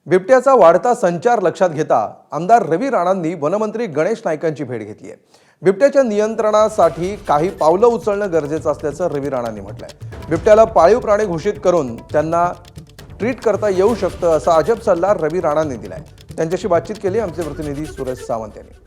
बिबट्याचा वाढता संचार लक्षात घेता आमदार रवी राणांनी वनमंत्री गणेश नाईकांची भेट घेतली आहे। बिबट्याच्या नियंत्रणासाठी काही पावलं उचलणं गरजेचं असल्याचं रवी राणांनी म्हटलंय। बिबट्याला पाळीव प्राणी घोषित करून त्यांना ट्रीट करता येऊ शकतं असा अजब सल्ला रवी राणांनी दिलाय। त्यांच्याशी बातचीत केली आमचे प्रतिनिधी सुरेश सावंत यांनी।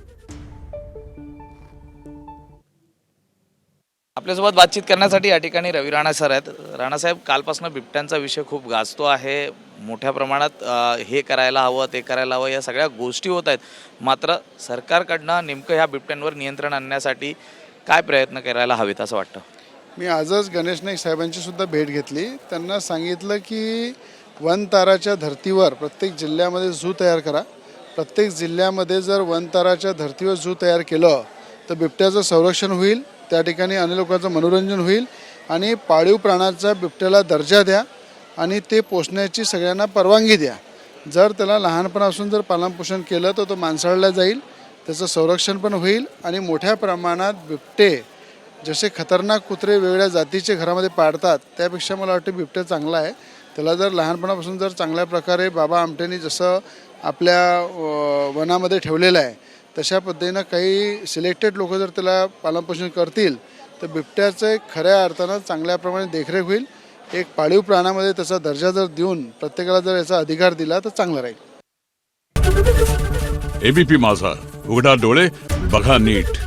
आपल्यासोबत बातचीत करण्यासाठी या ठिकाणी रवी राणा सर आहेत। राणा साहेब, कालपासून बिबट्यांचा विषय खूप गाजतो आहे। मोठ्या प्रमाणात हे करायला हवं ते करायला हवं या सगळ्या गोष्टी होत आहेत, मात्र सरकारकडनं नेमकं ह्या बिबट्यांवर नियंत्रण आणण्यासाठी काय प्रयत्न करायला हवेत असं वाटतं? मी आजच गणेश नाईक साहेबांची सुद्धा भेट घेतली। त्यांना सांगितलं की वनताराच्या धर्तीवर प्रत्येक जिल्ह्यामध्ये झू तयार करा। प्रत्येक जिल्ह्यामध्ये जर वनताराच्या धर्तीवर झू तयार केलं तर बिबट्याचं संरक्षण होईल, त्या ठिकाणी अनेक लोकांचं मनोरंजन होईल आणि पाळीव प्राण्याचा बिबट्याला दर्जा द्या आणि ते पोसण्याची सगळ्यांना परवानगी द्या। जर त्याला लहानपणापासून जर पालनपोषण केलं तर तो माणसाळला जाईल, त्याचं संरक्षण पण होईल आणि मोठ्या प्रमाणात बिबटे जसे खतरनाक कुत्रे वेगळ्या जातीचे घरामध्ये पाळतात त्यापेक्षा मला वाटतं बिबट्या चांगला आहे। त्याला जर लहानपणापासून जर चांगल्या प्रकारे बाबा आमटेंनी जसं आपल्या वनामध्ये ठेवलेलं आहे तशा पद्धतीनं काही सिलेक्टेड लोक जर त्याला पालनपोषण करतील तर बिबट्याचं खऱ्या अर्थानं चांगल्या प्रमाणे देखरेख होईल। एक पाळीव प्राण्यामध्ये त्याचा दर्जा जर देऊन प्रत्येकाला जर याचा अधिकार दिला तर चांगलं राहील। एबीपी माझा, उघडा डोळे बघा नीट।